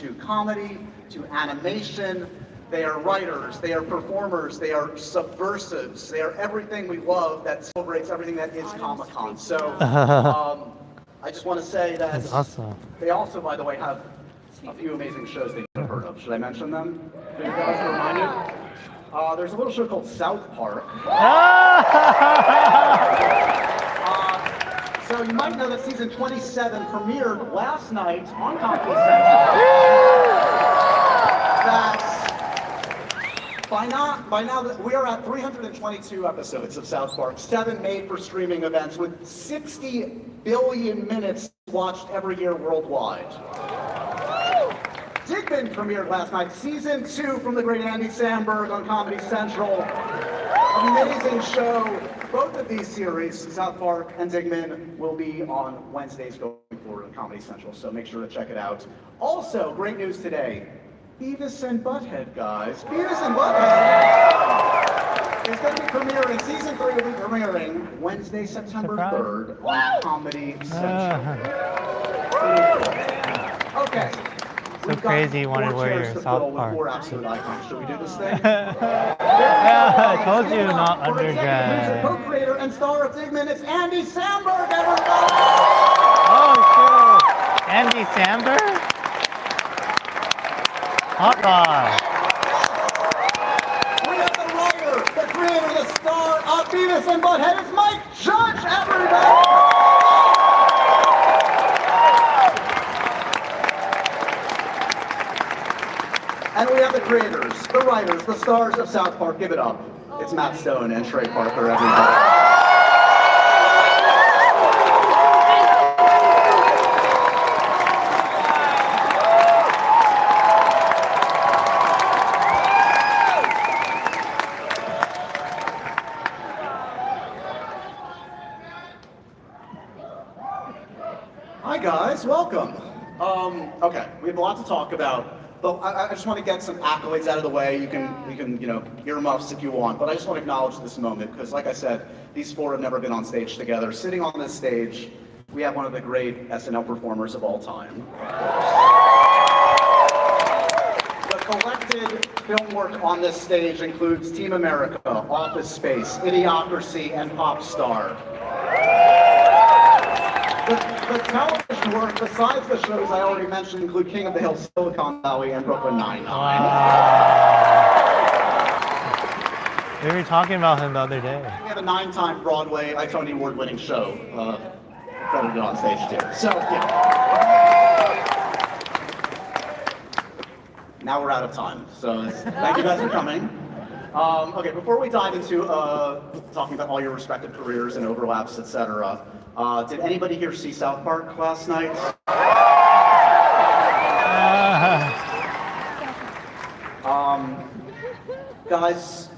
to comedy, to animation. They are writers, they are performers, they are subversives, they are everything we love that celebrates everything that is Comic-Con. So I just want to say that that's awesome. They also, by the way, have a few amazing shows that you've heard of. Should I mention them for you guys to remind you? There's a little show called South Park. So you might know that season 27 premiered last night on Comedy Central. By now we are at 322 episodes of South Park, 7 made for streaming events with 60 billion minutes watched every year worldwide. Digman premiered last night, season 2 from the great Andy Samberg on Comedy Central. Amazing show. Both of these series, South Park and Digman, will be on Wednesdays going forward on Comedy Central, so make sure to check it out. Also, great news today. Beavis and Butt-Head, guys. Beavis and Butt-Head is going to be premiering, season 3 will be premiering Wednesday, September 3rd on Comedy Central. Okay. So crazy you want to wear your South Park. 4 absolute icons. Should we do this thing? Yeah, I told you not undergrad. Co-creator and star of Digman, it's Andy Samberg, everybody! Oh, cool. Andy Samberg? Hot dog. We have the writer, the creator, the star of Beavis and Butt-Head. It's Mike Judge, everybody! And we have the creators, the writers, the stars of South Park. Give it up. It's Matt Stone and Trey Parker, everybody. Hi guys, welcome. Okay, we have a lot to talk about. But I just want to get some accolades out of the way. You can, earmuffs if you want. But I just want to acknowledge this moment because, like I said, these 4 have never been on stage together. Sitting on this stage, we have one of the great SNL performers of all time. The collected film work on this stage includes Team America, Office Space, Idiocracy, and Pop Star. The television work, besides the shows I already mentioned, include King of the Hill, Silicon Valley, and Brooklyn Nine-Nine. Wow. We were talking about him the other day. We have a 9-time Broadway, Tony Award-winning show credited on stage too. So, yeah. Now we're out of time, so thank you guys for coming. Okay, before we dive into talking about all your respective careers and overlaps, etc., did anybody here see South Park last night? Guys,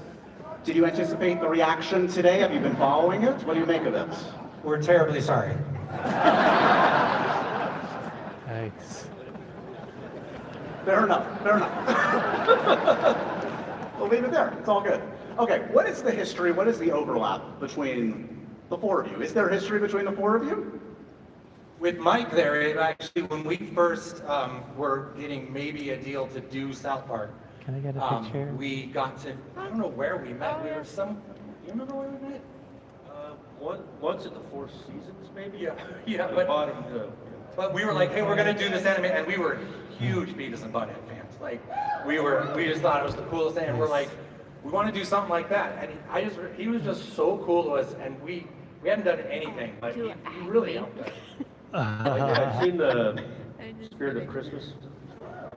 did you anticipate the reaction today? Have you been following it? What do you make of it? We're terribly sorry. Thanks. Fair enough, fair enough. We'll leave it there, it's all good. Okay, what is the history, what is the overlap between the 4 of you? Is there history between the 4 of you? With Mike there, it actually, when we first were getting maybe a deal to do South Park, Can I get a picture? we got to, I don't know where we met. We were do you remember where we met? Once at the Four Seasons, maybe? Yeah, but we were like, hey, we're gonna do this anime, and we were huge Beavis and Butt-Head fans. Like, we just thought it was the coolest thing, and we're like, we want to do something like that. And he was just so cool to us, and we hadn't done anything, but he really helped us. I've seen the Spirit of Christmas.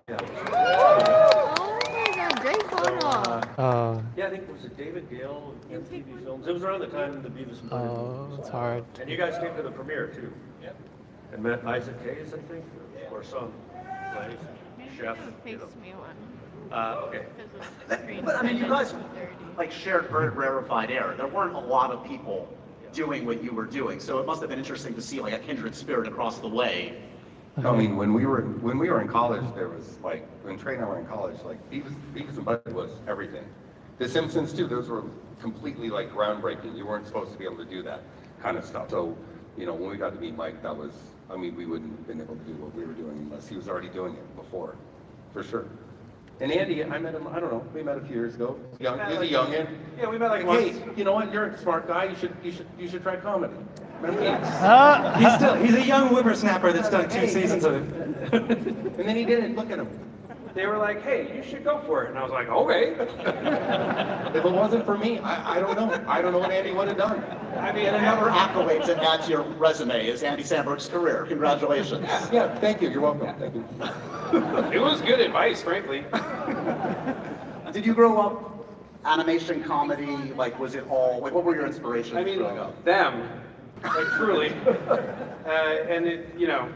Yeah. Oh my god, great photo! Yeah, I think it was David Gale MTV Films. It was around the time the Beavis and Butt-Head movie it's hard. And you guys came to the premiere too. Yeah. And met Isaac Hayes, I think, or some chef. Me one. Okay. But I mean, you guys like shared very rarefied air. There weren't a lot of people doing what you were doing, so it must have been interesting to see like a kindred spirit across the way. I mean, when we were in college, there was like when Trey and I were in college, like Beavis and Butt-Head was everything. The Simpsons too; those were completely like groundbreaking. You weren't supposed to be able to do that kind of stuff. So, when we got to meet Mike, that was, I mean, we wouldn't have been able to do what we were doing unless he was already doing it before. for sure. And Andy, I met him, I don't know, we met a few years ago. He was a youngin'. Yeah, we met like Hey, once. you know what, you're a smart guy, you should try comedy. Remember that? He's a young whippersnapper that's done 2 seasons of it. And then he did it, look at him. They were like, hey, you should go for it. And I was like, okay. If it wasn't for me, I don't know. I don't know what Andy would have done. I mean, another accolade to add to your resume is Andy Samberg's career. Congratulations. Yeah, thank you, you're welcome, thank you. It was good advice, frankly. Did you grow up animation, comedy? Like, was it all, like, what were your inspirations I mean, growing up? them, like truly. And it, you know,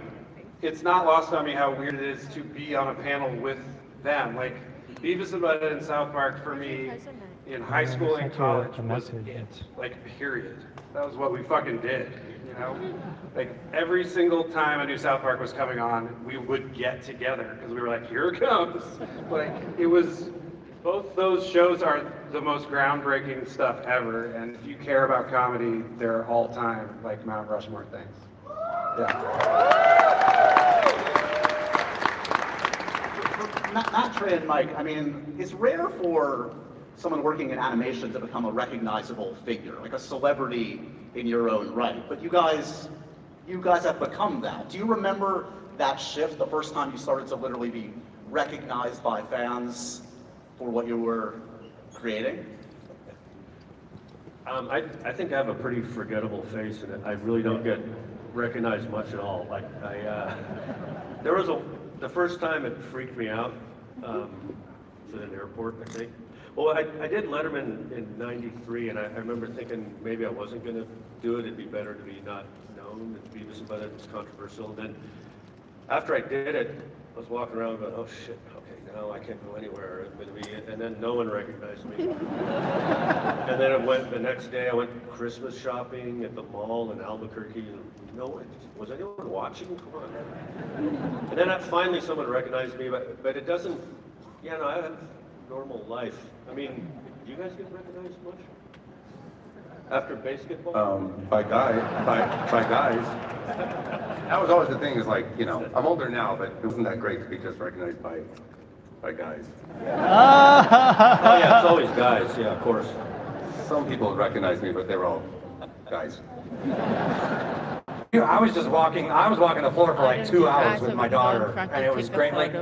it's not lost on me how weird it is to be on a panel with them. Like, Beavis and Butt-Head and South Park for me in high school and college was it. Like, period. That was what we fucking did, you know? Like, every single time a new South Park was coming on, we would get together because we were like, here it comes. Like, it was, both those shows are the most groundbreaking stuff ever. And if you care about comedy, they're all time, like, Mount Rushmore things. Matt, Trey, and Mike, I mean, it's rare for someone working in animation to become a recognizable figure, like a celebrity in your own right. But you guys have become that. Do you remember that shift, the first time you started to literally be recognized by fans for what you were creating? I think I have a pretty forgettable face, and I really don't get recognized much at all. Like there was the first time it freaked me out. Was at an airport, I think. Well, I did Letterman in '93, and I remember thinking maybe I wasn't going to do it. It'd be better to be not known. Beavis and Butt-Head was controversial. And then after I did it, I was walking around going, oh shit, okay, now I can't go anywhere. And then no one recognized me. And then the next day I went Christmas shopping at the mall in Albuquerque, and no one, was anyone watching? Come on. And then finally someone recognized me, but it doesn't, you know, I have a normal life. I mean, do you guys get recognized much? After basketball? By guys. That was always the thing, is like, you know, I'm older now, but it wasn't that great to be just recognized by guys. Oh yeah, it's always guys, yeah, of course. Some people recognize me, but they were all guys. I was walking the floor for like 2 hours with my daughter, and it was great. Like,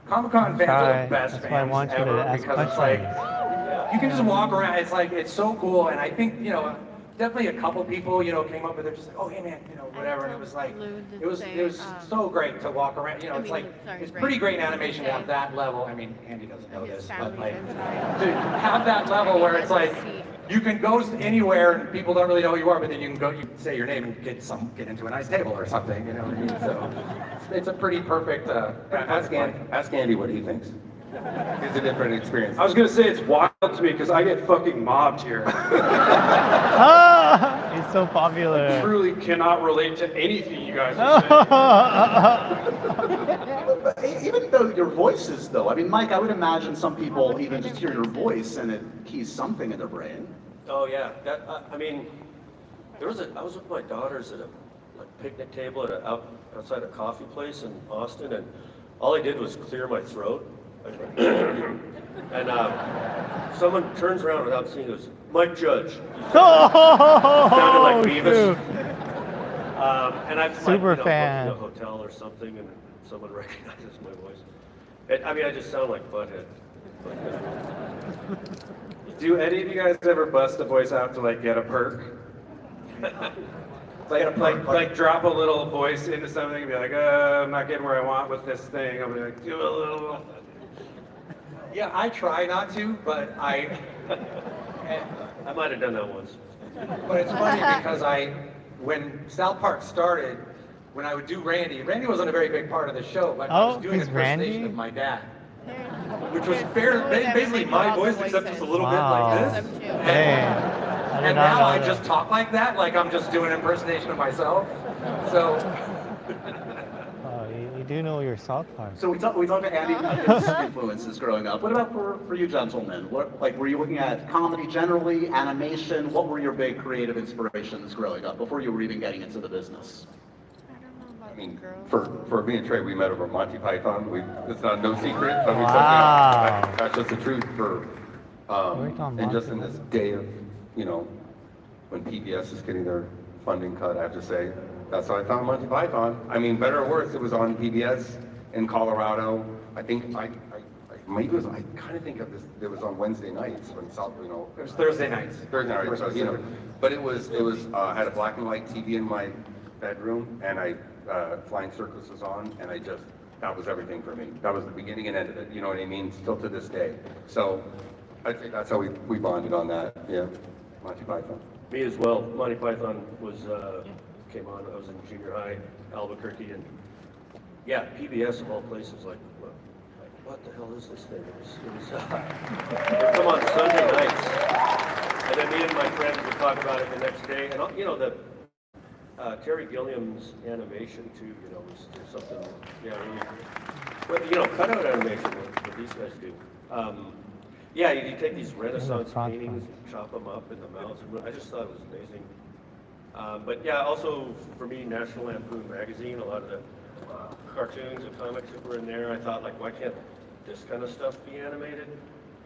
Comic-Con fans are the best That's why I fans want you to ever, ask because it's like, questions. you can just walk around, it's like, it's so cool, and I think, you know, definitely a couple people, you know, came up with it, just like, oh, hey man, you know, whatever, and it was like, it was so great to walk around, you know, it's like, it's pretty great animation to have that level. I mean, Andy doesn't know this, but like, to have that level where it's like, you can go anywhere and people don't really know who you are, but then you can go, you can say your name and get into a nice table or something, you know what I mean? So it's a pretty perfect. Ask Andy what he thinks. It's a different experience. I was gonna say it's wild to me because I get fucking mobbed here. He's so popular. I truly cannot relate to anything you guys are saying. But even though your voices, though, I mean, Mike, I would imagine some people even just hear your voice and it keys something in their brain. Oh yeah, I mean, I was with my daughters at a picnic table at outside a coffee place in Austin, and all I did was clear my throat. And someone turns around without seeing, goes, Mike Judge. Sounded like Beavis. And I've Super like, fan. in a hotel or something, and someone recognizes my voice. I mean, I just sound like Butthead. Do any of you guys ever bust a voice out to like get a perk? Like drop a little voice into something and be like, I'm not getting where I want with this thing. I'll be like, do a little. Yeah, I try not to, but I might have done that once. But it's funny because when South Park started, when I would do Randy wasn't a very big part of the show, but I was doing an he's impersonation Randy? of my dad, which was basically my voice, except just a little bit like this. And now I just talk like that, like I'm just doing an impersonation of myself. So. You do know your South Park. So we talked to Andy about his influences growing up. What about for you gentlemen? Were you looking at comedy generally, animation? What were your big creative inspirations growing up before you were even getting into the business? mean, for me and Trey, we met over Monty Python. It's not no secret, but we Wow. said, that's just the truth for, Worked on and just in Monty this day of, you know, when PBS is getting their funding cut, I have to say, that's how I found Monty Python. I mean, better or worse, it was on PBS in Colorado. I think maybe it was, I kind of think of this, it was on Wednesday nights when South, you know. It was Thursday nights. Thursday night, so, you know, but it was, I had a black and white TV in my bedroom, and Flying Circus was on, and that was everything for me. That was the beginning and end of it, you know what I mean, still to this day. So, I think that's how we bonded on that, yeah, Monty Python. Me as well. Monty Python came on. I was in junior high, Albuquerque, and yeah, PBS of all places. Like what the hell is this thing? It was it'd come on Sunday nights, and then me and my friends would talk about it the next day. And you know the Terry Gilliam's animation too. You know, was something. Yeah, well, you know, cutout animation. What these guys do. Yeah, you take these Renaissance paintings and chop them up in the mouths. I just thought it was amazing. But yeah, also for me, National Lampoon magazine, a lot of the cartoons and comics that were in there, I thought, like, why can't this kind of stuff be animated?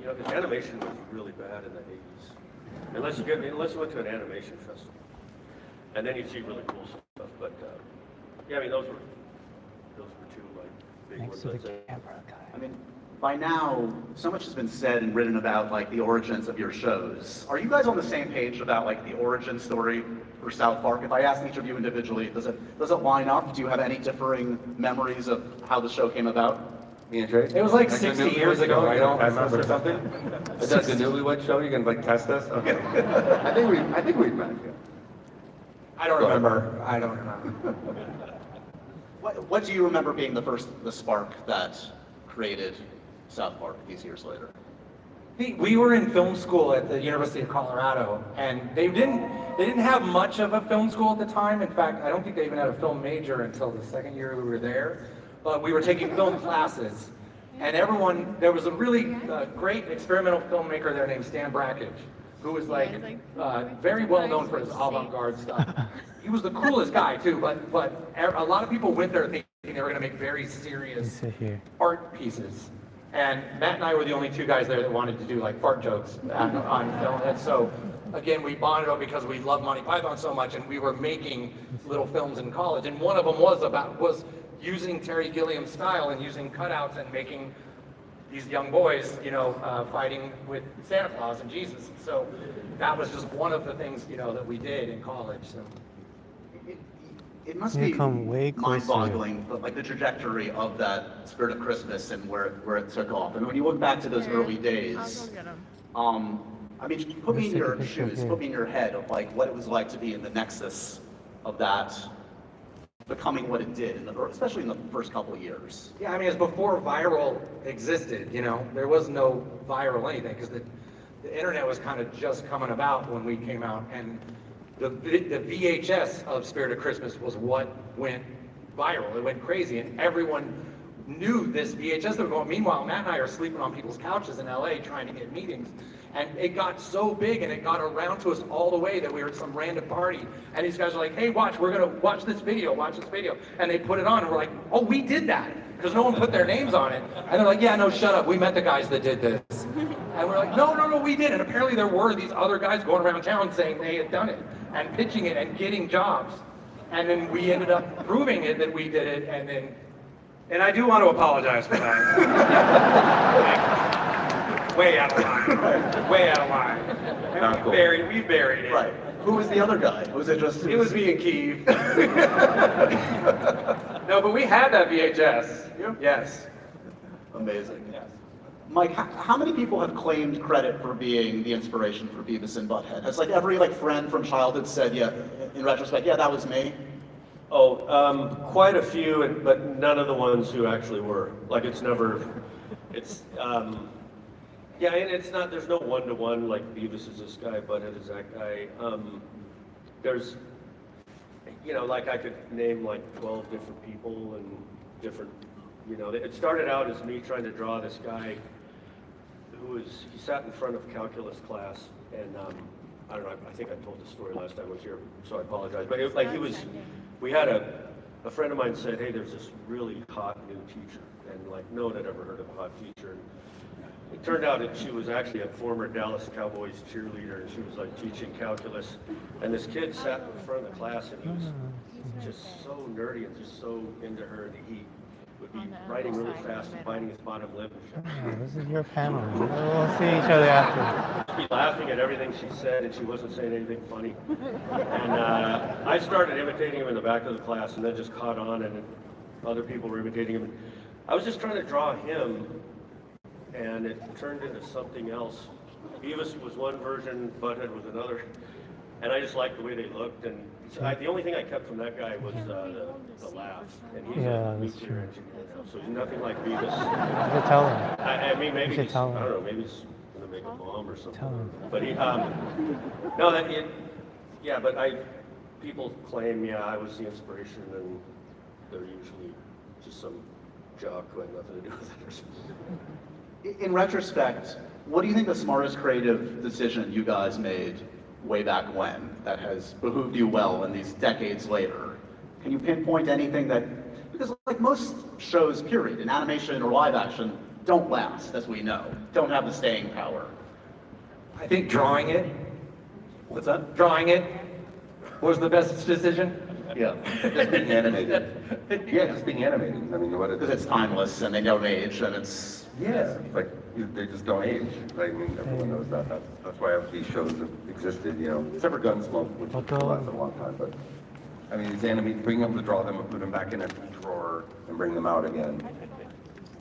You know, because animation was really bad in the 80s. Unless you went to an animation festival. And then you'd see really cool stuff. But yeah, I mean, those were two, like, big Next ones, to the I'd say. camera guy. I mean, by now, so much has been said and written about like the origins of your shows. Are you guys on the same page about like the origin story for South Park? If I ask each of you individually, does it line up? Do you have any differing memories of how the show came about? Me and Trey? It was like 60 years ago, I don't remember. Or something? Is that the Newlywed Show? You can like test us? Okay. I think we've met. Yeah. I don't remember. I don't remember. What do you remember being the spark that created South Park these years later? We were in film school at the University of Colorado, and they didn't have much of a film school at the time. In fact, I don't think they even had a film major until the second year we were there. But we were taking film classes, and there was a really great experimental filmmaker there named Stan Brakhage, who was like very well known for his avant-garde stuff. He was the coolest guy too, but a lot of people went there thinking they were going to make very serious art pieces. And Matt and I were the only two guys there that wanted to do like fart jokes on film. And so, again, we bonded up because we loved Monty Python so much, and we were making little films in college. And one of them was using Terry Gilliam's style and using cutouts and making these young boys, you know, fighting with Santa Claus and Jesus. And so that was just one of the things, you know, that we did in college. So. It must You be come way closer. mind-boggling, but like the trajectory of that Spirit of Christmas and where it took off. And when you look back to those early I'll days, go get 'em. I mean, put me in your shoes, put me in your head of like what it was like to be in the nexus of that becoming what it did, especially in the first couple of years. Yeah, I mean, it's before viral existed, you know. There was no viral anything because the internet was kind of just coming about when we came out, and the VHS of Spirit of Christmas was what went viral. It went crazy, and everyone knew this VHS that was going. Meanwhile, Matt and I are sleeping on people's couches in LA trying to get meetings. And it got so big and it got around to us all the way that we were at some random party. And these guys are like, hey, we're gonna watch this video. And they put it on and we're like, oh, we did that. Because no one put their names on it. And they're like, yeah, no, shut up. We met the guys that did this. And we're like, no, we did. And apparently there were these other guys going around town saying they had done it and pitching it and getting jobs. And then we ended up proving it that we did it. And I do want to apologize for that. Way out of line. Way out of line. And we buried it. Right. Who was the other guy? Was it just? It was me and Keith. No, but we had that VHS. Yeah. Yes. Amazing. Yes. Mike, how many people have claimed credit for being the inspiration for Beavis and Butt-Head? Has like every friend from childhood said, yeah, in retrospect, yeah, that was me? Oh, quite a few, but none of the ones who actually were. Like, yeah, and it's not, there's no one-to-one, like Beavis is this guy, Butt-Head is that guy. There's, you know, like I could name like 12 different people and different, you know, it started out as me trying to draw this guy he sat in front of calculus class, and I don't know, I think I told the story last time I was here, so I apologize, but we had a a friend of mine said, hey, there's this really hot new teacher. And like, no one had ever heard of a hot teacher. And it turned out that she was actually a former Dallas Cowboys cheerleader, and she was like teaching calculus. And this kid sat in front of the class, and he was just so nerdy and just so into her that he would be writing really fast and biting his bottom lip. Yeah, this is your panel. We'll see each other after. She'd be laughing at everything she said, and she wasn't saying anything funny. And I started imitating him in the back of the class, and then just caught on, and other people were imitating him. I was just trying to draw him, and it turned into something else. Beavis was one version, Butt-Head was another, and I just liked the way they looked. And the only thing I kept from that guy was the laugh, and he's Yeah, a that's nuclear true. engineer now, so he's nothing like Beavis. You should tell him. I mean, maybe You should he's, tell I him. don't know, maybe he's gonna make a bomb or something. Tell him. But he, yeah, but people claim, yeah, I was the inspiration, and they're usually just some jock who had nothing to do with it or something. In retrospect, what do you think the smartest creative decision you guys made way back when that has behooved you well in these decades later? Can you pinpoint anything that, because like most shows, period, in animation or live action, don't last, as we know, don't have the staying power. I think drawing it. What's that? Drawing it was the best decision. Yeah, just being animated. Yeah, just being animated. I mean, what Because it's timeless and they don't age and it's... Yeah, like they just don't age. I mean, everyone knows that. That's why these shows have existed. You know, except for Gunsmoke, which lasted a long time. But I mean, these animated, being able to draw them and put them back in a drawer and bring them out again.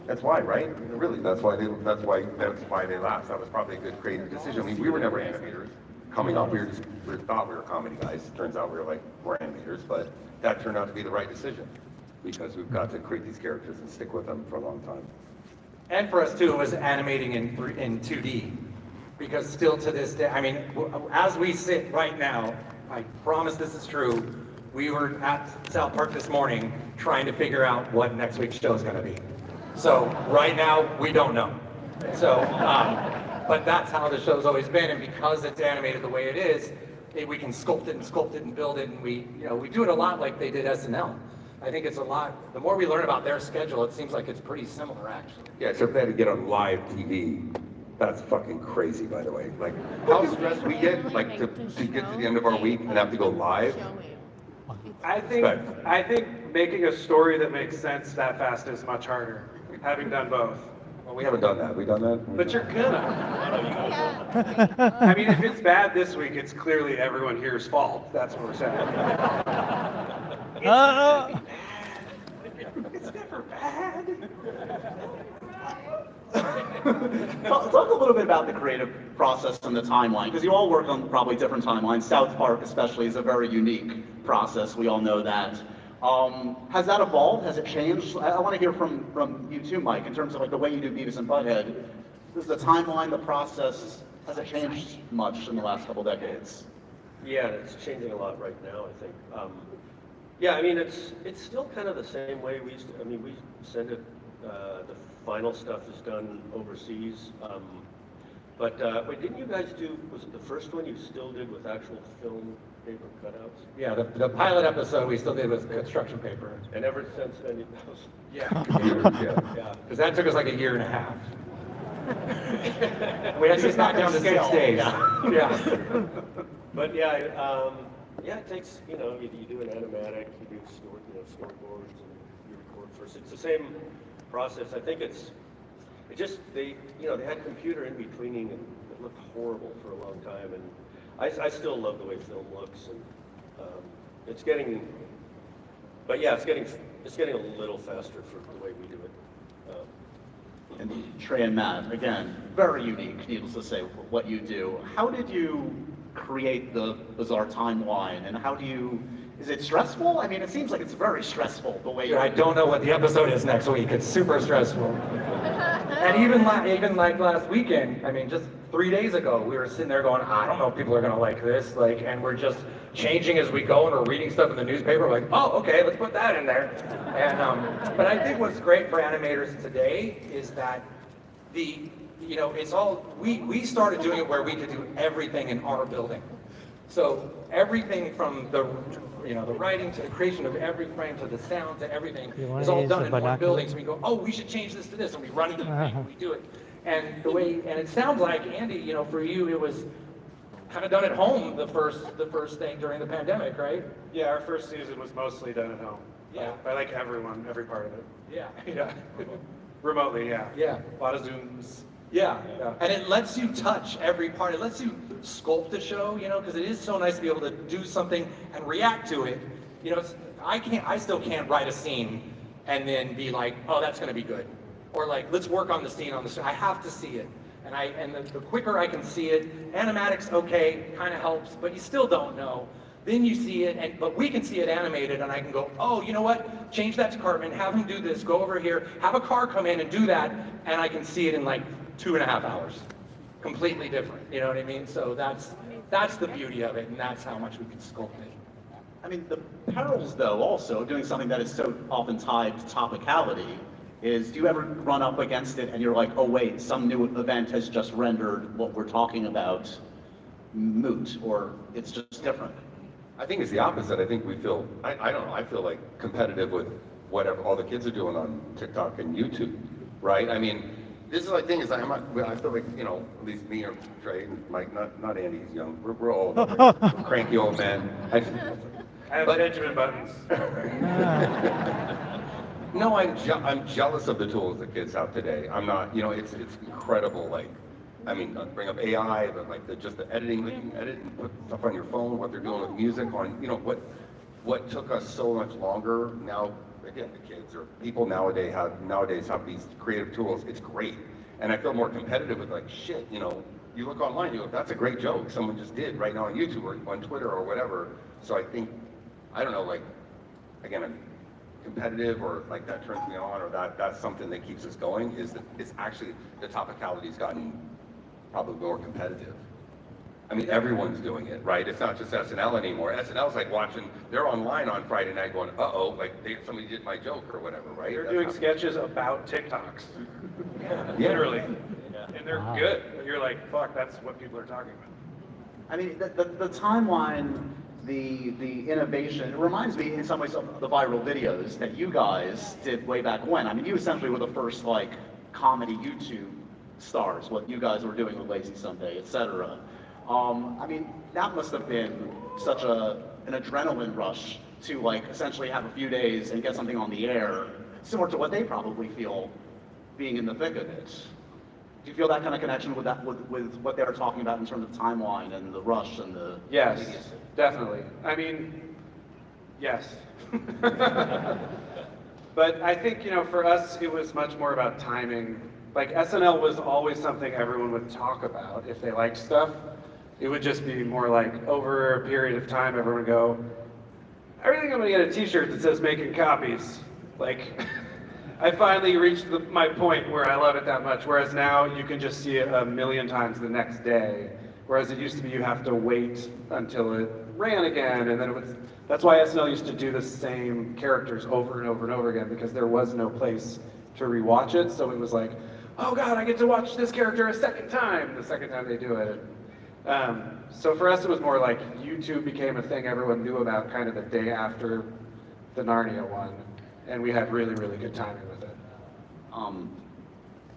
That's why, right? I mean, really, that's why they last. That was probably a good creative decision. I mean, we were never animators. Coming up, we thought we were comedy guys. Turns out we're animators, but that turned out to be the right decision because we've got to create these characters and stick with them for a long time. And for us too, it was animating in 2D. Because still to this day, I mean, as we sit right now, I promise this is true, we were at South Park this morning trying to figure out what next week's show is gonna be. So right now, we don't know. So, but that's how the show's always been, and because it's animated the way it is, we can sculpt it and build it, and we do it a lot like they did SNL. I think it's a lot, the more we learn about their schedule, it seems like it's pretty similar, actually. Yeah, except they had to get on live TV. That's fucking crazy, by the way. Like, how stressed we get, like, to get to the end of our week and have to go live. I think making a story that makes sense that fast is much harder, having done both. Well, we haven't done that. We done that? But you're gonna. I mean, if it's bad this week, it's clearly everyone here's fault. That's what we're saying. It's never bad. Talk a little bit about the creative process and the timeline, because you all work on probably different timelines. South Park especially is a very unique process, we all know that. Has that evolved? Has it changed? I want to hear from you too, Mike, in terms of like the way you do Beavis and Butt-Head. Is the timeline, the process, has it changed much in the last couple decades? Yeah, it's changing a lot right now, I think. Yeah, I mean, it's still kind of the same way we used to, I mean, we send it, the final stuff is done overseas. But wait, didn't you guys do, was it the first one you still did with actual film paper cutouts? Yeah, the pilot episode we still did with construction paper. And ever since then, that was, Yeah, yeah. because that took us like a year and a half. We had to get back down to 6 days. Yeah. But yeah, it takes, you do an animatic, you do storyboards, and you record first. It's the same process. I think they had computer in betweening, and it looked horrible for a long time. And I still love the way film looks, and it's getting a little faster for the way we do it. And Trey and Matt, again, very unique, needless to say, what you do. How did you create the bizarre timeline, and is it stressful? I mean, it seems like it's very stressful the way you... I don't know what the episode is next week. It's super stressful. And even like last weekend, I mean, just 3 days ago, we were sitting there going, I don't know if people are gonna like this, and we're just changing as we go, and we're reading stuff in the newspaper, like, oh, okay, let's put that in there. And but I think what's great for animators today is that it's all, we started doing it where we could do everything in our building. So everything from the writing to the creation of every frame to the sound to everything You wanna is all use done the in one binoculars? building. So we go, oh, we should change this to this, and we run into the thing and we do it. And it sounds like, Andy, for you it was kind of done at home the first thing during the pandemic, right? Yeah, our first season was mostly done at home. Yeah. By like everyone, every part of it. Yeah. Yeah. Remotely, yeah. Yeah. A lot of Zooms. Yeah. Yeah. And it lets you touch every part. It lets you sculpt the show, because it is so nice to be able to do something and react to it. I still can't write a scene and then be like, oh, that's going to be good. Or like, let's work on the scene on the show. I have to see it. And the quicker I can see it, animatics, okay, kind of helps, but you still don't know. Then you see it, but we can see it animated, and I can go, oh, you know what? Change that to Cartman, have him do this, go over here, have a car come in and do that, and I can see it in like 2.5 hours. Completely different, you know what I mean? So that's the beauty of it, and that's how much we can sculpt it. I mean, the perils, though, also, doing something that is so often tied to topicality, is do you ever run up against it and you're like, oh wait, some new event has just rendered what we're talking about moot, or it's just different? I think it's the opposite. I think we feel, I don't know, I feel like competitive with whatever all the kids are doing on TikTok and YouTube, right? I mean, this is the thing is, I feel like, at least me or Trey and Mike, not Andy, he's young, we're old, we're cranky old men. I have Benjamin Buttons. No, I'm jealous of the tools that kids have today. I'm not, it's incredible, bring up AI, but just the editing, you can edit and put stuff on your phone, what they're doing with music on, what took us so much longer, now, again, the kids or people nowadays have these creative tools, it's great. And I feel more competitive with shit, you look online, you go, that's a great joke someone just did right now on YouTube or on Twitter or whatever. So I think, I don't know, again, I'm competitive or that turns me on, or that's something that keeps us going, is that it's actually, the topicality's gotten probably more competitive. I mean, everyone's doing it, right? It's not just SNL anymore. SNL's watching, they're online on Friday night going, uh-oh, somebody did my joke or whatever, right? They're doing sketches about TikToks. Literally. And they're good. You're like, fuck, that's what people are talking about. I mean, the timeline, the innovation, it reminds me in some ways of the viral videos that you guys did way back when. I mean, you essentially were the first comedy YouTube stars, what you guys were doing with Lazy Sunday, etc. I mean, that must have been such an adrenaline rush to essentially have a few days and get something on the air, similar to what they probably feel being in the thick of it. Do you feel that kind of connection with that, with what they were talking about in terms of timeline and the rush and the Yes, immediacy? definitely. I mean, yes. But I think, for us, it was much more about timing. SNL was always something everyone would talk about if they liked stuff. It would just be more over a period of time, everyone would go, I really think I'm gonna get a t-shirt that says making copies. I finally reached my point where I love it that much, whereas now you can just see it a million times the next day. Whereas it used to be you have to wait until it ran again, and then that's why SNL used to do the same characters over and over and over again, because there was no place to rewatch it, so it was oh god, I get to watch this character a second time, the second time they do it. So for us it was more YouTube became a thing everyone knew about kind of the day after the Narnia one, and we had really, really good timing with it.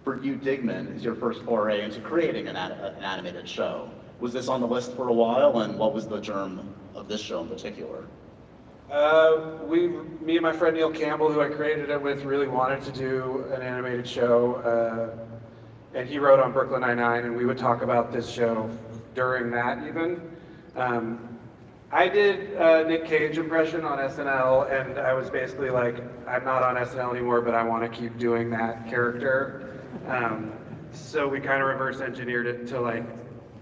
For you, Digman, is your first foray into creating an animated show. Was this on the list for a while, and what was the germ of this show in particular? Me and my friend Neil Campbell, who I created it with, really wanted to do an animated show, and he wrote on Brooklyn Nine-Nine, and we would talk about this show during that even. I did a Nick Cage impression on SNL, and I was basically I'm not on SNL anymore, but I want to keep doing that character. So we kind of reverse engineered it to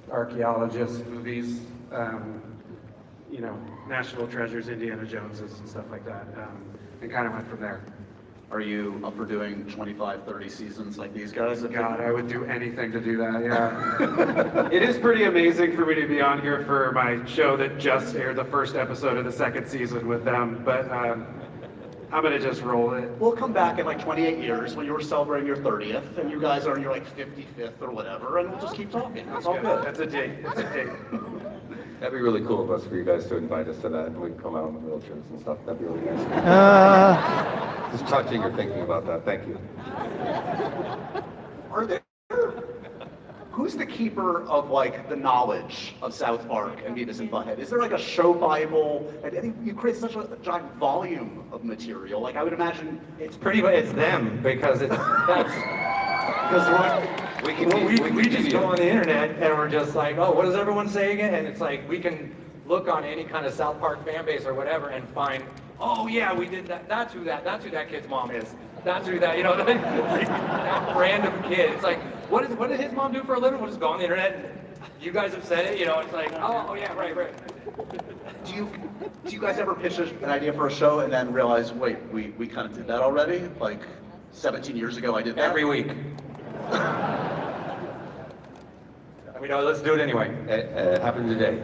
archaeologist movies, National Treasures, Indiana Joneses, and stuff like that, and kind of went from there. Are you up for doing 25, 30 seasons like these guys? God, I would do anything to do that, yeah. It is pretty amazing for me to be on here for my show that just aired the first episode of the second season with them, but I'm gonna just roll it. We'll come back in 28 years when you were celebrating your 30th, and you guys are in your 55th or whatever, and we'll just keep talking. That's all good. That's a date. It's a date. That'd be really cool of us for you guys to invite us to that, and we can come out on the wheelchairs and stuff. That'd be really nice. Just touching or thinking about that. Thank you. Are there? Who's the keeper of like the knowledge of South Park and Beavis and Butthead? Is there like a show Bible? I think you create such a giant volume of material. Like I would imagine It's it's them because that's because we just go on the internet and we're just like, oh, what does everyone say again? And it's like we can look on any kind of South Park fan base or whatever and find, oh yeah, we did that. That's who that kid's mom is. That's who that, that random kid. It's like, what did his mom do for a living? We'll just go on the internet and you guys have said it, it's like, oh yeah, right. do you guys ever pitch an idea for a show and then realize, wait, we kind of did that already? Like 17 years ago I did that? Every week. Let's do it anyway. It happened today.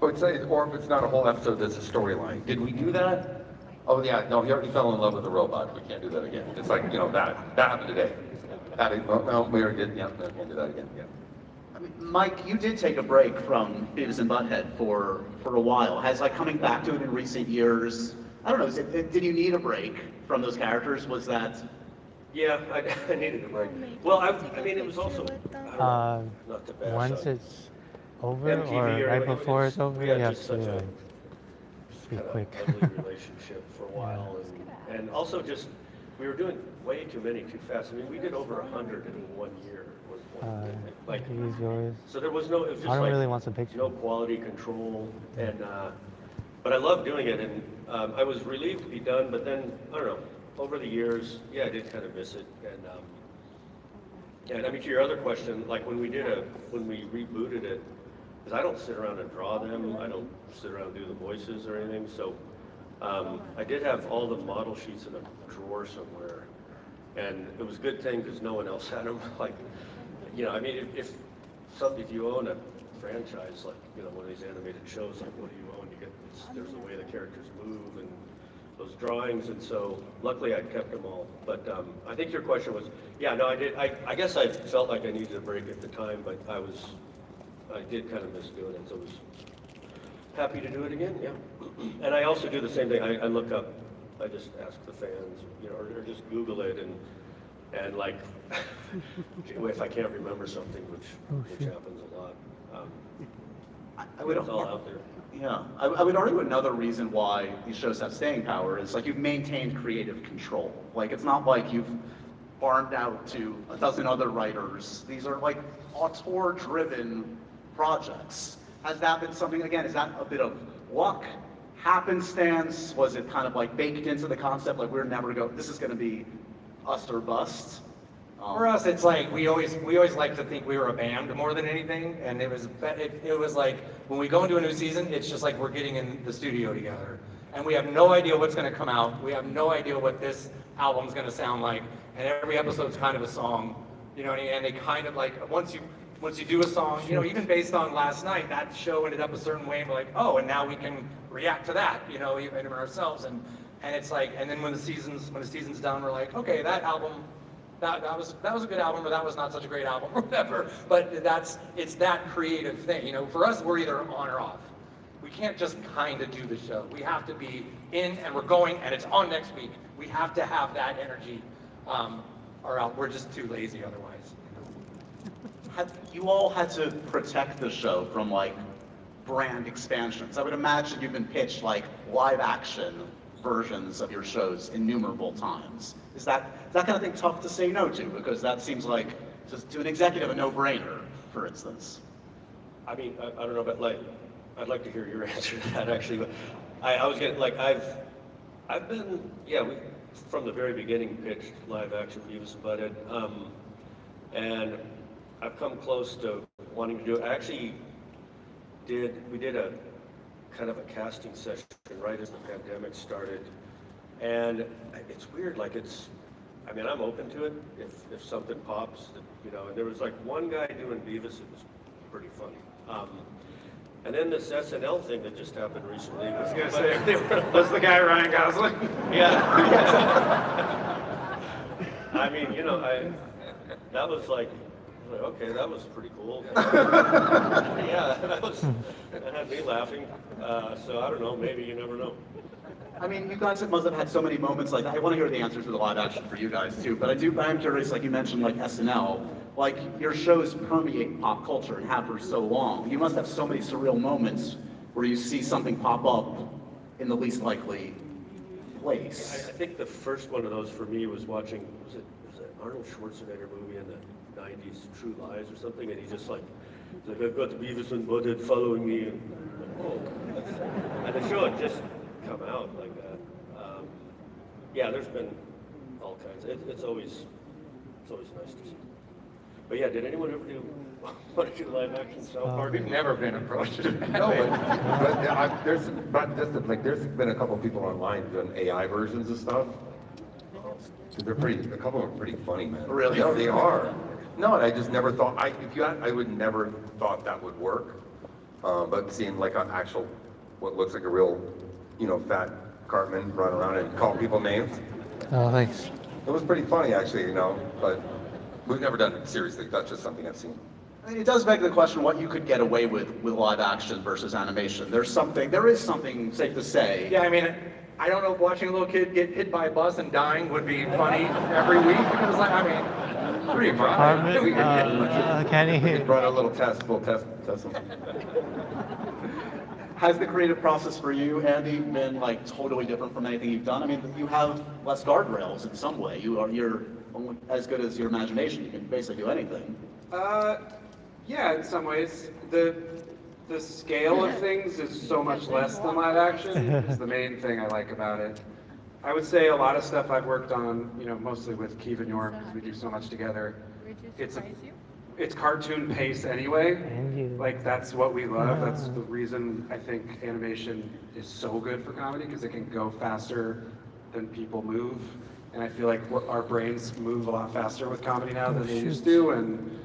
Or if it's not a whole episode, there's a storyline. Did we do that? Oh yeah, no, he already fell in love with the robot. We can't do that again. It's like, that happened today. No, we already did, no, can't do that again. Yeah. I mean, Mike, you did take a break from Beavis and Butthead for a while. Has like coming back to it in recent years, I don't know, did you need a break from those characters? Was that? Yeah, I needed a break. Well, I mean, it was also, not to bash Once on it's over MTV or right anything, before it's over, we you had have just to such a be kind of quick. ugly relationship for a while, and also just we were doing way too many too fast. I mean, we did over 100 in 1 year. Like, Use yours. so there was no. It was just Arden like really wants a picture. no quality control, and but I loved doing it, and I was relieved to be done. But then I don't know. Over the years, yeah, I did kind of miss it, and I mean to your other question, like when we rebooted it, because I don't sit around and draw them, I don't sit around and do the voices or anything, so I did have all the model sheets in a drawer somewhere, and it was a good thing because no one else had them. Like, I mean, if you own a franchise like one of these animated shows, like what do you own? There's the way the characters move and those drawings, and so luckily I kept them all. But I think your question was, yeah, no, I did. I guess I felt like I needed a break at the time, but I did kind of miss doing it, so I was happy to do it again, yeah. And I also do the same thing. I look up, I just ask the fans, or just Google it, and like, if I can't remember something, which happens a lot, it's all out there. Yeah, I would argue another reason why these shows have staying power is like you've maintained creative control. Like it's not like you've farmed out to a dozen other writers. These are like auteur-driven projects. Has that been something, again, is that a bit of luck, happenstance? Was it kind of like baked into the concept, like we're never this is gonna be us or bust? For us, it's like we always like to think we were a band more than anything, and it was like when we go into a new season, it's just like we're getting in the studio together, and we have no idea what's going to come out. We have no idea what this album's going to sound like, and every episode's kind of a song, and they kind of like once you do a song, even based on last night, that show ended up a certain way, and we're like, oh, and now we can react to that, even ourselves, and it's like, and then when the season's done, we're like, okay, that album. That was a good album, or that was not such a great album, or whatever. But it's that creative thing. For us, we're either on or off. We can't just kind of do the show. We have to be in, and we're going, and it's on next week. We have to have that energy, or else we're just too lazy otherwise. You all had to protect the show from like brand expansions. I would imagine you've been pitched like live action versions of your shows innumerable times. Is that kind of thing tough to say no to? Because that seems like, just to an executive, a no-brainer, for instance. I mean, I don't know, but like, I'd like to hear your answer to that actually. But I was getting, like, I've been, yeah, we from the very beginning pitched live action Beavis and Butt-Head, and I've come close to wanting to do it. I actually we did a kind of a casting session right as the pandemic started, and it's weird, like I mean, I'm open to it if something pops, and there was like one guy doing Beavis, it was pretty funny. And then this SNL thing that just happened recently. I was gonna say, was the guy Ryan Gosling? Yeah. I mean, that was like, Like, okay, that was pretty cool. Yeah, that had me laughing. So I don't know, maybe you never know. I mean, you guys must have had so many moments like that. I want to hear the answers to the live action for you guys too, but I'm curious, like you mentioned, like SNL, like your shows permeate pop culture and have for so long. You must have so many surreal moments where you see something pop up in the least likely place. I think the first one of those for me was watching, was it Arnold Schwarzenegger movie in the 90s, True Lies or something, and he's like, I've got the Beavis and Butt-Head following me, and the show had just come out like that. Yeah, there's been all kinds. It's always nice to see. But yeah, did anyone ever want to do live action South Park? We've never been approached. No, there's been a couple of people online doing AI versions of stuff. They're a couple of them are pretty funny, man. Really? No, they are. No, and I just never thought, I would never thought that would work. But seeing like an actual, what looks like a real, fat Cartman run around and call people names. Oh, thanks. It was pretty funny, actually, but we've never done it seriously. That's just something I've seen. It does beg the question what you could get away with live action versus animation. There is something safe to say. Yeah, I mean, I don't know if watching a little kid get hit by a bus and dying would be funny every week. Because, pretty much. Kenny. We brought a little test. We'll test them. Has the creative process for you, Andy, been like totally different from anything you've done? I mean, you have less guardrails in some way. You're as good as your imagination. You can basically do anything. Yeah, in some ways. The scale of things is so much less than live action is the main thing I like about it. I would say a lot of stuff I've worked on, mostly with Keeve and Yorm, because we do so much together. It's cartoon pace anyway. Like, that's what we love. That's the reason I think animation is so good for comedy, because it can go faster than people move. And I feel like our brains move a lot faster with comedy now than they used to. And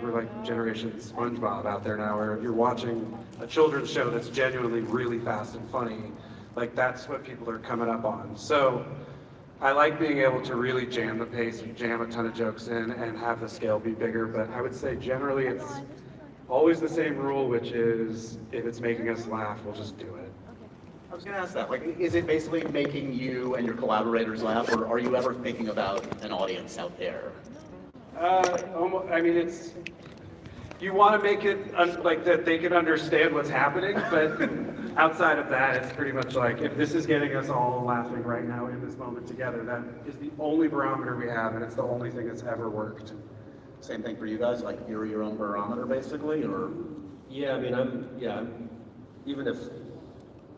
we're like Generation SpongeBob out there now, where you're watching a children's show that's genuinely really fast and funny. Like, that's what people are coming up on. So I like being able to really jam the pace, jam a ton of jokes in, and have the scale be bigger. But I would say generally it's always the same rule, which is if it's making us laugh, we'll just do it. I was going to ask that. Like, is it basically making you and your collaborators laugh, or are you ever thinking about an audience out there? It's, you want to make it like that they can understand what's happening, but outside of that, it's pretty much like, if this is getting us all laughing right now in this moment together, that is the only barometer we have, and it's the only thing that's ever worked. Same thing for you guys, like you're your own barometer basically, or? Yeah, I'm even if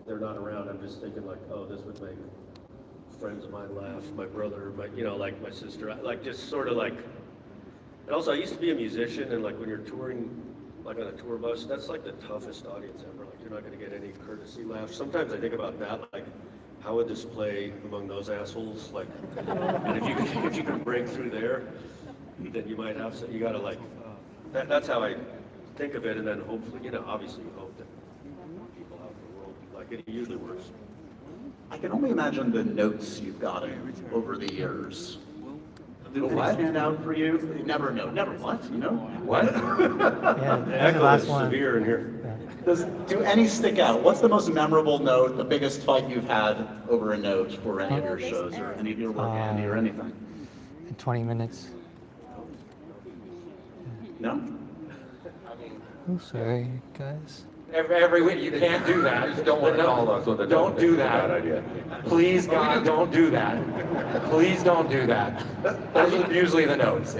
they're not around, I'm just thinking like, oh, this would make friends of mine laugh, my brother, like my sister, like just sort of like. And also, I used to be a musician, and like when you're touring, like on a tour bus, that's like the toughest audience ever. Like, you're not going to get any courtesy laughs. Sometimes I think about that, like, how would this play among those assholes? Like, and if you can break through there, then you might have. You got to like. That's how I think of it, and then hopefully, obviously, you hope that people out in the world like it. It usually works. I can only imagine the notes you've gotten over the years. Do what stand out for you? Never what, What? Yeah, that's the Echo last is one. severe in here. Do any stick out? What's the most memorable note, the biggest fight you've had over a note for any of your shows or any of your work, Andy, or anything? In 20 minutes. No? Oh, sorry, guys. Every week, you can't do that. Just don't want to call us with a Don't do That's a that. bad idea. Please, God, don't do that. Please don't do that. Those are usually the notes.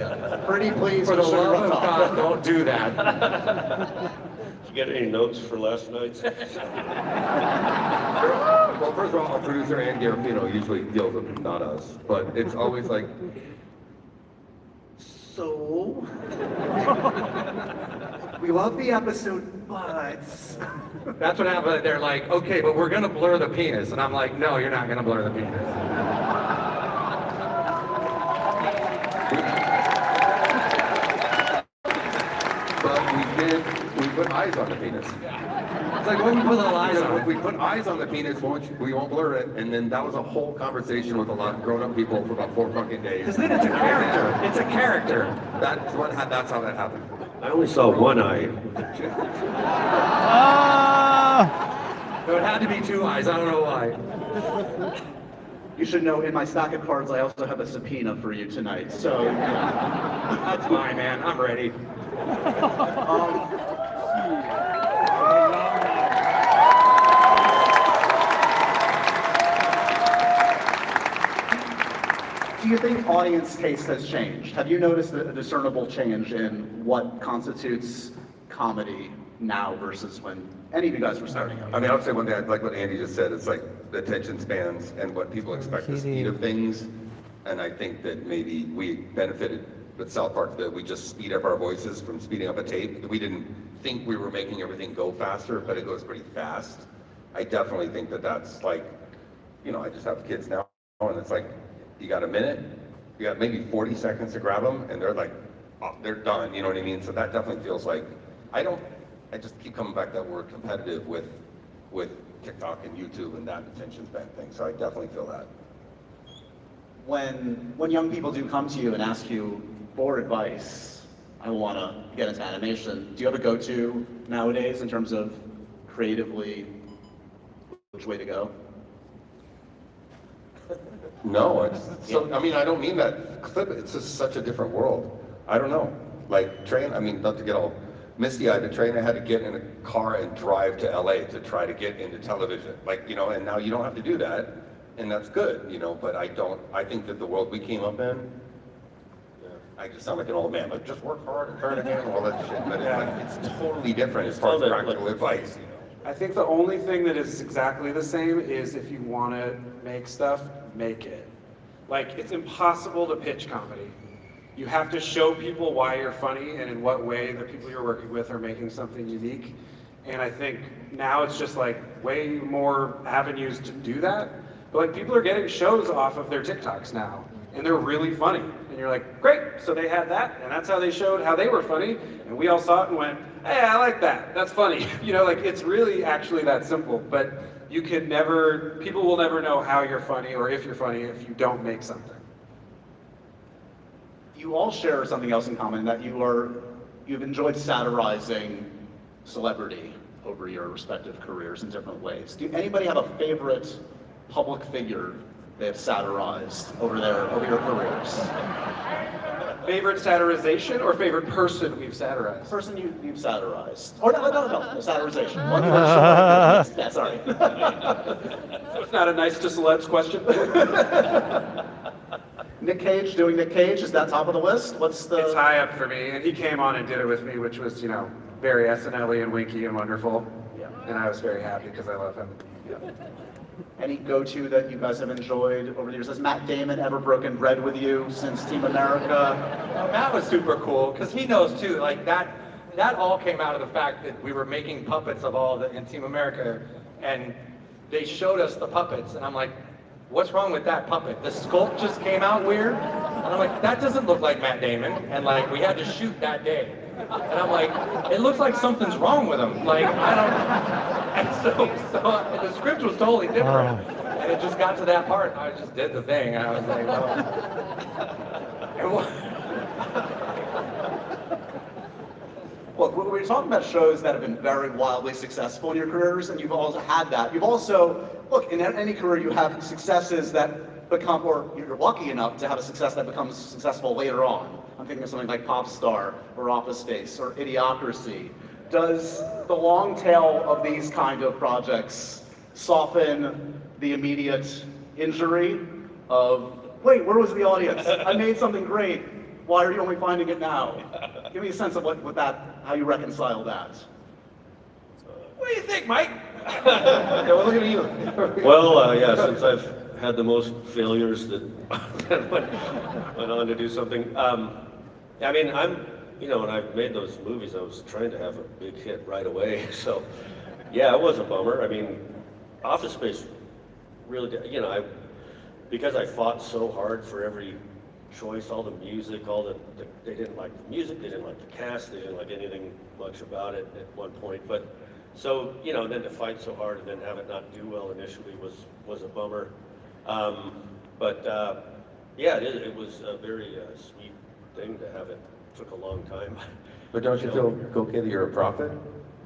Pretty please. For the Sugar love of Top. God, don't do that. Did you get any notes for last night's? Well, first of all, our producer, Andy Garofino, usually deals with not us. But it's always like, so... we love the episode, but... That's what happened. They're like, okay, but we're gonna blur the penis. And I'm like, no, you're not gonna blur the penis. But we put eyes on the penis. It's like, when we put little eyes on If it. we put eyes on the penis, we won't blur it. And then that was a whole conversation with a lot of grown-up people for about 4 fucking days. Because then it's a character. It's a character. That's how that happened. I only saw one eye. Ah! So it had to be 2 eyes. I don't know why. You should know, in my stack of cards, I also have a subpoena for you tonight. So, yeah. That's fine, man. I'm ready. Do you think audience taste has changed? Have you noticed a discernible change in what constitutes comedy now versus when any of you guys were starting out? I mean, I would say one thing, like what Andy just said, it's like the attention spans and what people expect the speed of things. And I think that maybe we benefited with South Park that we just speed up our voices from speeding up a tape. We didn't think we were making everything go faster, but it goes pretty fast. I definitely think that that's like, you know, I just have kids now and it's like, you got a minute, you got maybe 40 seconds to grab them and they're like, oh, they're done, you know what I mean? So that definitely feels like, I just keep coming back to that word competitive with TikTok and YouTube and that attention span thing. So I definitely feel that. When young people do come to you and ask you for advice, I want to get into animation, do you have a go-to nowadays in terms of creatively which way to go? No, I mean, I don't mean that clip. It's just such a different world. I don't know. Like I mean, not to get all misty-eyed, but Trey and I had to get in a car and drive to LA to try to get into television. Like, you know, and now you don't have to do that, and that's good, you know, but I think that the world we came up in, I just sound like an old man, like just work hard and turn again and all that shit, but it's totally different as far as practical advice, you know. I think the only thing that is exactly the same is if you want to make stuff, make it. Like, it's impossible to pitch comedy. You have to show people why you're funny and in what way the people you're working with are making something unique. And I think now it's just like way more avenues to do that. But like, people are getting shows off of their TikToks now, and they're really funny. And you're like, great, so they had that, and that's how they showed how they were funny, and we all saw it and went, hey, I like that, that's funny. You know, like, it's really actually that simple, but you can never, people will never know how you're funny or if you're funny if you don't make something. You all share something else in common, that you've enjoyed satirizing celebrity over your respective careers in different ways. Do anybody have a favorite public figure they have satirized over your careers? Favorite satirization or favorite person we've satirized? Person you've satirized. Or no, satirization. One word, yeah, sorry. So it's not a nice to celebs question? Nick Cage, doing Nick Cage, is that top of the list? What's the... It's high up for me, and he came on and did it with me, which was, you know, very SNL-y and winky and wonderful. Yeah. And I was very happy because I love him. Yeah. Any go-to that you guys have enjoyed over the years? Has Matt Damon ever broken bread with you since Team America? Oh, Matt was super cool because he knows too. Like that all came out of the fact that we were making puppets of all the in Team America, and they showed us the puppets, and I'm like, what's wrong with that puppet? The sculpt just came out weird, and I'm like, that doesn't look like Matt Damon, and like we had to shoot that day, and I'm like, it looks like something's wrong with him. Like I don't. And so the script was totally different, and it just got to that part. I just did the thing, and I was like, Look, we're talking about shows that have been very wildly successful in your careers, and you've also had that. You've also, look, in any career you have successes that become, or you're lucky enough to have a success that becomes successful later on. I'm thinking of something like Pop Star, or Office Space, or Idiocracy. Does the long tail of these kind of projects soften the immediate injury of, wait, where was the audience? I made something great. Why are you only finding it now? Give me a sense of how you reconcile that. what do you think, Mike? Yeah, well, look at you. Well, yeah, since I've had the most failures that went on to do something. I mean, when I made those movies, I was trying to have a big hit right away. So, yeah, it was a bummer. I mean, Office Space really did, because I fought so hard for every choice, all the music, they didn't like the music, they didn't like the cast, they didn't like anything much about it at one point. But so, then to fight so hard and then have it not do well initially was a bummer. Yeah, it was a very sweet thing to have it. Took a long time. But don't you feel okay that you're a prophet?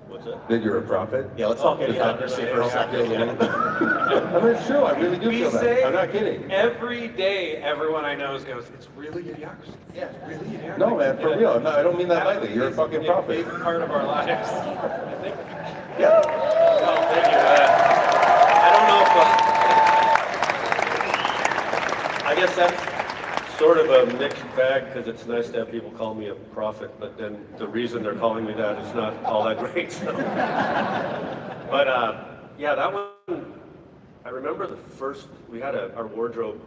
What's that? That you're a prophet? Yeah, let's talk Idiocracy for a second. I mean, it's true, I really do We feel say that. I'm not kidding. every day, everyone I know goes, it's really Idiocracy. Yeah, it's really Idiocracy. No, man, for real, I don't mean that lightly, you're a fucking prophet. It's a big part of our lives. I think. Yeah. Well, thank you. I don't know if. I guess that's sort of a mixed bag because it's nice to have people call me a prophet, but then the reason they're calling me that is not all that great. So. But yeah, that one, I remember we had our wardrobe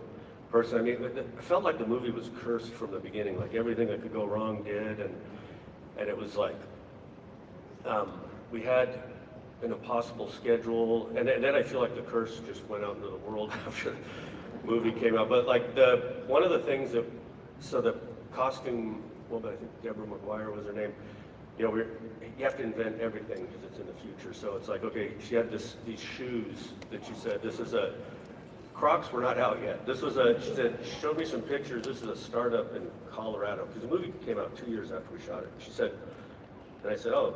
person. I mean, it felt like the movie was cursed from the beginning, like everything that could go wrong did, and it was like, we had an impossible schedule, and then I feel like the curse just went out into the world after movie came out. But like one of the things so the costume woman, I think Deborah McGuire was her name, you have to invent everything because it's in the future. So it's like, okay, she had these shoes that she said, Crocs were not out yet. She said, showed me some pictures, this is a startup in Colorado, because the movie came out 2 years after we shot it. She said, and I said, oh,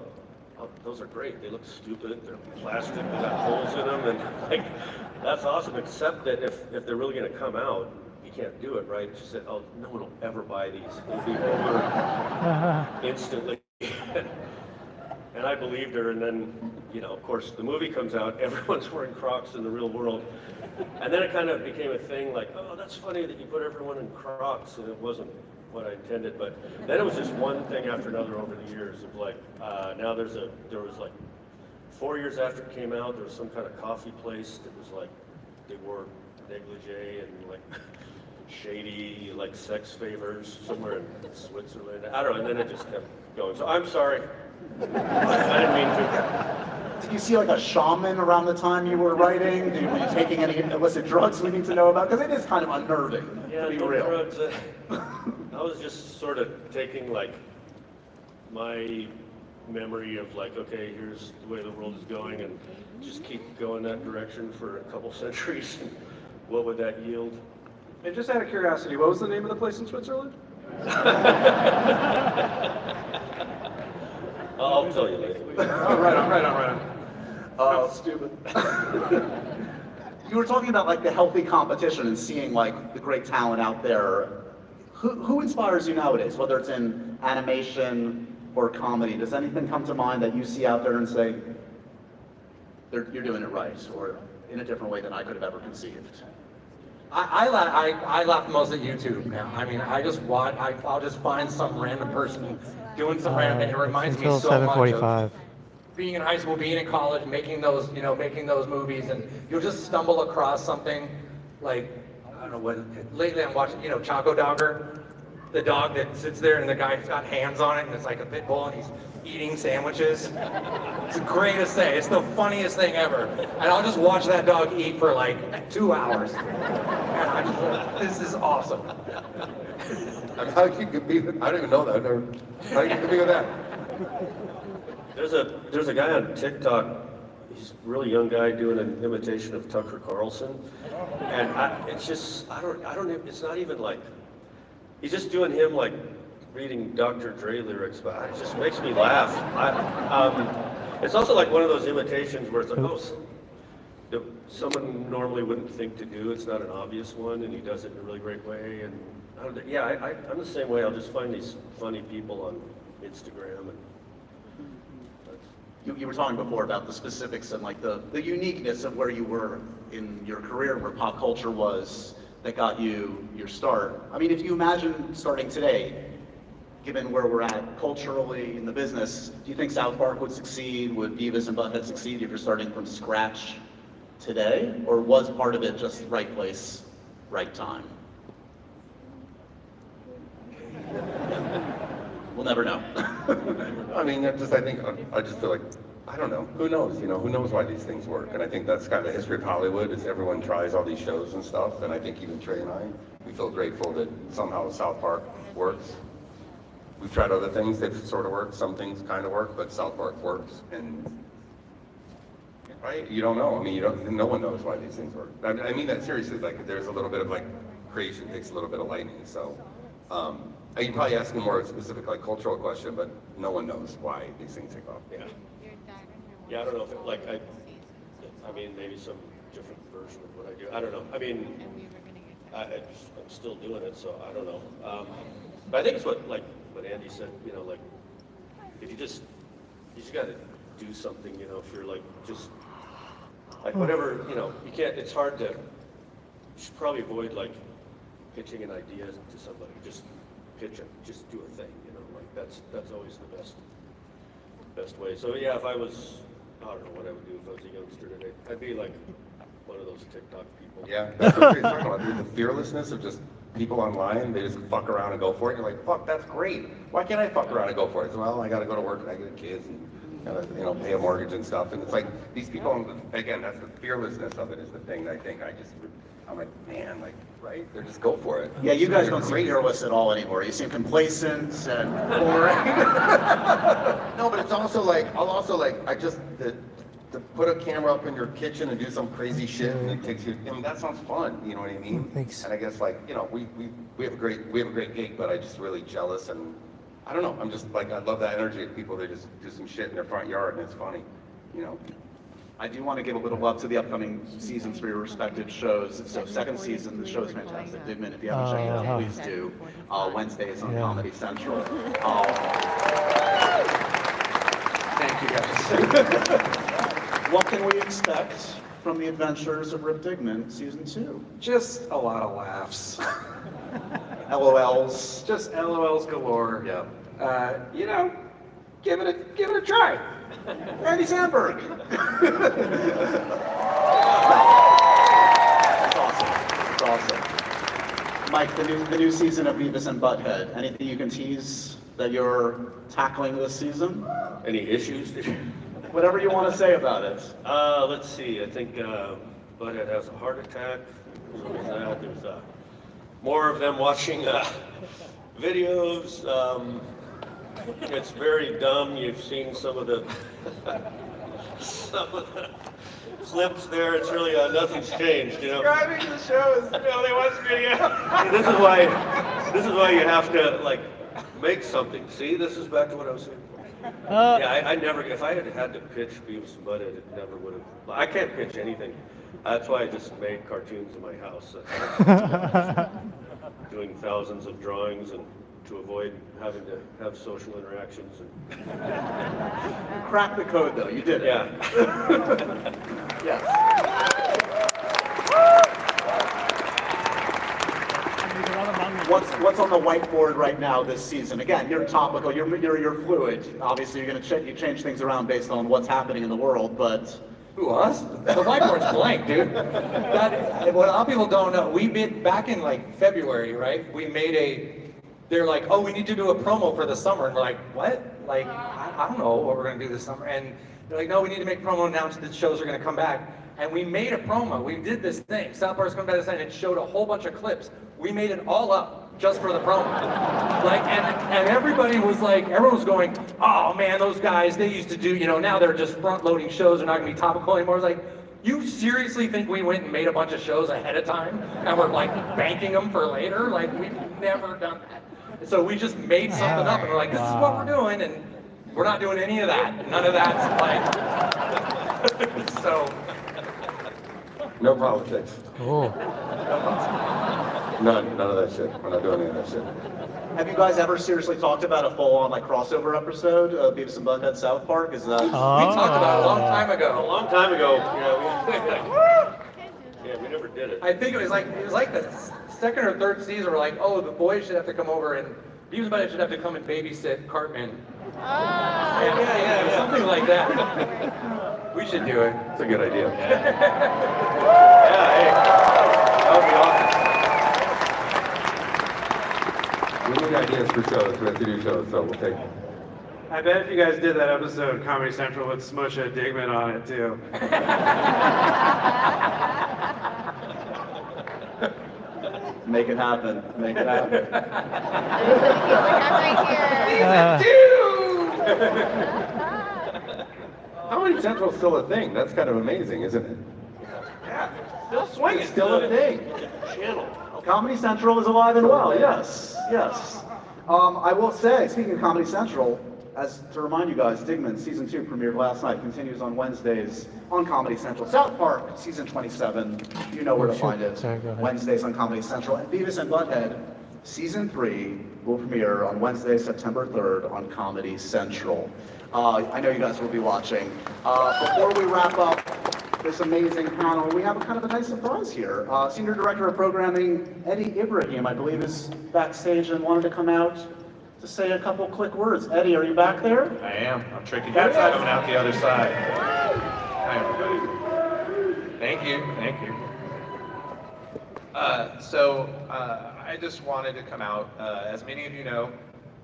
those are great. They look stupid. They're plastic. They got holes in them, and like that's awesome. Except that if they're really going to come out, you can't do it, right? She said, "Oh, no one will ever buy these. They'll be over instantly." And I believed her. And then, of course, the movie comes out. Everyone's wearing Crocs in the real world, and then it kind of became a thing. Like, oh, that's funny that you put everyone in Crocs, and it wasn't what I intended, but then it was just one thing after another over the years of like, now there was like 4 years after it came out, there was some kind of coffee place that was like, they wore negligee and like shady like sex favors somewhere in Switzerland. I don't know, and then it just kept going. So I'm sorry, I didn't mean to. Did you see like a shaman around the time you were writing? Were you taking any illicit drugs we need to know about? Because it is kind of unnerving, to be no real. Drugs, I was just sort of taking like my memory of like, okay, here's the way the world is going, and just keep going that direction for a couple centuries. And what would that yield? And just out of curiosity, what was the name of the place in Switzerland? I'll tell you later. Oh, right on. That's stupid. You were talking about like the healthy competition and seeing like the great talent out there. Who inspires you nowadays, whether it's in animation or comedy? Does anything come to mind that you see out there and say, you're doing it right, or in a different way than I could have ever conceived? I laugh most at YouTube now. I mean, I'll just find some random person doing some random thing. It reminds me Until so much 7:45. of being in high school, being in college, making those movies, and you'll just stumble across something like, I don't know what, lately I'm watching, Choco Dogger, the dog that sits there and the guy's got hands on it and it's like a pit bull and he's eating sandwiches. It's the greatest thing. It's the funniest thing ever. And I'll just watch that dog eat for like 2 hours. And I'm just like, this is awesome. How you could be, I don't even know that. How you could be with that? There's a guy on TikTok. He's a really young guy doing an imitation of Tucker Carlson, and it's not even like, he's just doing him like reading Dr. Dre lyrics, but it just makes me laugh. It's also like one of those imitations where it's like, someone normally wouldn't think to do. It's not an obvious one, and he does it in a really great way. And I'm the same way. I'll just find these funny people on Instagram and. You were talking before about the specifics and like the uniqueness of where you were in your career, where pop culture was, that got you your start. I mean, if you imagine starting today, given where we're at culturally in the business, do you think South Park would succeed? Would Beavis and Butt-Head succeed if you're starting from scratch today? Or was part of it just right place, right time? We'll never know. I mean, I just feel like I don't know. Who knows? You know, who knows why these things work? And I think that's kind of the history of Hollywood, is everyone tries all these shows and stuff. And I think even Trey and I, we feel grateful that somehow South Park works. We've tried other things that sort of work. Some things kind of work, but South Park works. And right? You don't know. I mean, no one knows why these things work. I mean that seriously. Like, there's a little bit of like creation takes a little bit of lightning. So, you're probably asking more a specific like cultural question, but no one knows why these things take off. Yeah. Yeah, I don't know if it, like, I mean, maybe some different version of what I do. I don't know. I mean, I'm still doing it, so I don't know. But I think it's what Andy said, you know, like, if you just got to do something, you know, if you're like, just, like, whatever, you know, you can't, it's hard to, you should probably avoid, like, pitching an idea to somebody. Just pitch it, just do a thing, you know, like, that's always the best way. So, yeah, if I was, I don't know what I would do if I was a youngster today. I'd be like one of those TikTok people. Yeah, that's what you're talking about, dude. The fearlessness of just people online, they just fuck around and go for it. You're like, fuck, that's great. Why can't I fuck around and go for it? So, well, I gotta go to work and I get kids and gotta, you know, pay a mortgage and stuff. And it's like, these people, again, that's the fearlessness of it is the thing that I think I'm like, man, like, right? They just go for it. Yeah, you guys don't seem fearless at all anymore. You seem complacent and boring. No, but it's also like, to put a camera up in your kitchen and do some crazy shit and it takes you, I mean, that sounds fun, you know what I mean? Thanks. And I guess, like, you know, we have a great gig, but I'm just really jealous, and I don't know, I'm just like, I love that energy of people that just do some shit in their front yard and it's funny, you know? I do want to give a little love to the upcoming seasons for your respective shows. So second season, the show's fantastic. Digman, if you haven't checked it out, please do. Wednesdays on Comedy Central. Thank you guys. What can we expect from the adventures of Rip Digman season 2? Just a lot of laughs. LOLs. Just LOLs galore. Yeah. You know, give it a try. Andy Samberg. That's awesome. Mike, the new season of Beavis and Butt-Head. Anything you can tease that you're tackling this season? Any issues? Whatever you want to say about it. Let's see. I think Butthead has a heart attack. So there's that. There's more of them watching videos. It's very dumb. You've seen some of the clips there. It's really nothing's changed. You know. Describing the show is they watch video. This is why you have to like make something. See, this is back to what I was saying. Yeah, I never, if I had to pitch Beavis and Butt-Head, it never would have, I can't pitch anything. That's why I just made cartoons in my house. Doing thousands of drawings and to avoid having to have social interactions. And Crack the code though, you did it. yeah. Yes. What's on the whiteboard right now this season? Again, you're topical, you're fluid. Obviously, you're going to change things around based on what's happening in the world, but Who, us? The whiteboard's blank, dude. What a lot of people don't know, we made, back in like February, right? We made they're like, oh, we need to do a promo for the summer. And we're like, what? Like, I don't know what we're going to do this summer. And they're like, no, we need to make a promo, announce that shows are going to come back. And we made a promo. We did this thing. South Park's coming back this night, and it showed a whole bunch of clips. We made it all up just for the promo. Like, and everybody was like, everyone was going, oh man, those guys, they used to do, you know, now they're just front-loading shows. They're not going to be topical anymore. It's like, you seriously think we went and made a bunch of shows ahead of time and we're like banking them for later? Like, we've never done that. So we just made something up and we're like, this is what we're doing, and we're not doing any of that. None of that's like, so. No politics. Cool. None of that shit. We're not doing any of that shit. have you guys ever seriously talked about a full-on like crossover episode of Beavis and Butt-Head South Park? Is that? We talked about it a long time ago. A long time ago. Yeah, we never did it. I think it was like the second or third season. We're like, oh, the boys should have to come over and Beavis and Butt-Head should have to come and babysit Cartman. Yeah, something like that. We should do it. It's a good idea. Yeah, hey, that would be awesome. We need ideas for shows. We have to do shows, so we'll take. I bet if you guys did that episode, Comedy Central would smush a Digman on it too. Make it happen. Make it happen. Comedy Central's still a thing. That's kind of amazing, isn't it? Yeah, still swinging. It's still a thing. Channel. Comedy Central is alive and well. Yes, yes. I will say, speaking of Comedy Central, as to remind you guys, Digman season 2 premiered last night, continues on Wednesdays on Comedy Central. South Park season 27, you know where to find it. Sorry, go ahead. Wednesdays on Comedy Central. And Beavis and Butt-Head season 3 will premiere on Wednesday, September 3rd on Comedy Central. I know you guys will be watching. Before we wrap up this amazing panel, we have a kind of a nice surprise here. Senior Director of Programming, Eddie Ibrahim, I believe, is backstage and wanted to come out to say a couple quick words. Eddie, are you back there? I am. I'm tricking you. Coming out the other side. Hi, everybody. Thank you. Thank you. I just wanted to come out. As many of you know,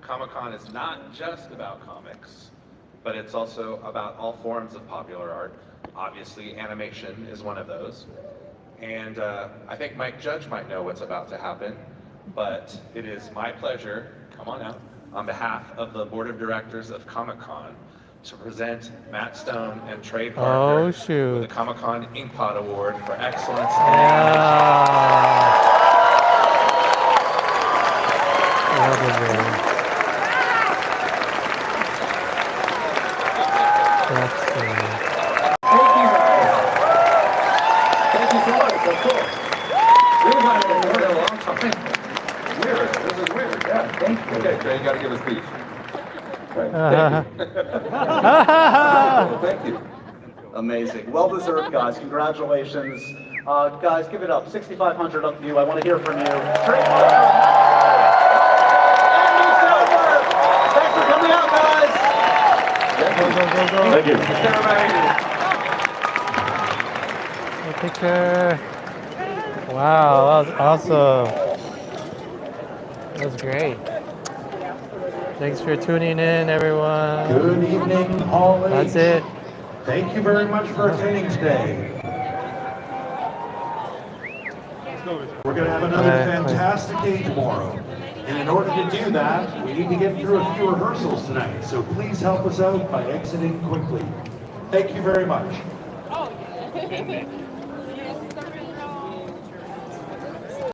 Comic-Con is not just about comics, but it's also about all forms of popular art. Obviously, animation is one of those. And I think Mike Judge might know what's about to happen, but it is my pleasure, come on out, on behalf of the Board of Directors of Comic-Con, to present Matt Stone and Trey Parker Oh, shoot. with the Comic-Con Inkpot Award for Excellence in Yeah. Well deserved. That's Thank you guys. Thank you so much. That's cool. Really haven't heard in a long time. Weird. This is weird. Yeah. Thank you. Okay, Trey, you got to give a speech. Right. Thank you. Amazing. Well deserved, guys. Congratulations. Guys, give it up. 6,500 up to you. I want to hear from you. Trey Parker. Andy Samberg. Thanks for coming out, guys. Thank you. A picture. Wow, that was awesome. That was great. Thanks for tuning in, everyone. Good evening, Hall H. That's it. Thank you very much for attending today. We're going to have another fantastic day tomorrow. And in order to do that, we need to get through a few rehearsals tonight. So please help us out by exiting quickly. Thank you very much.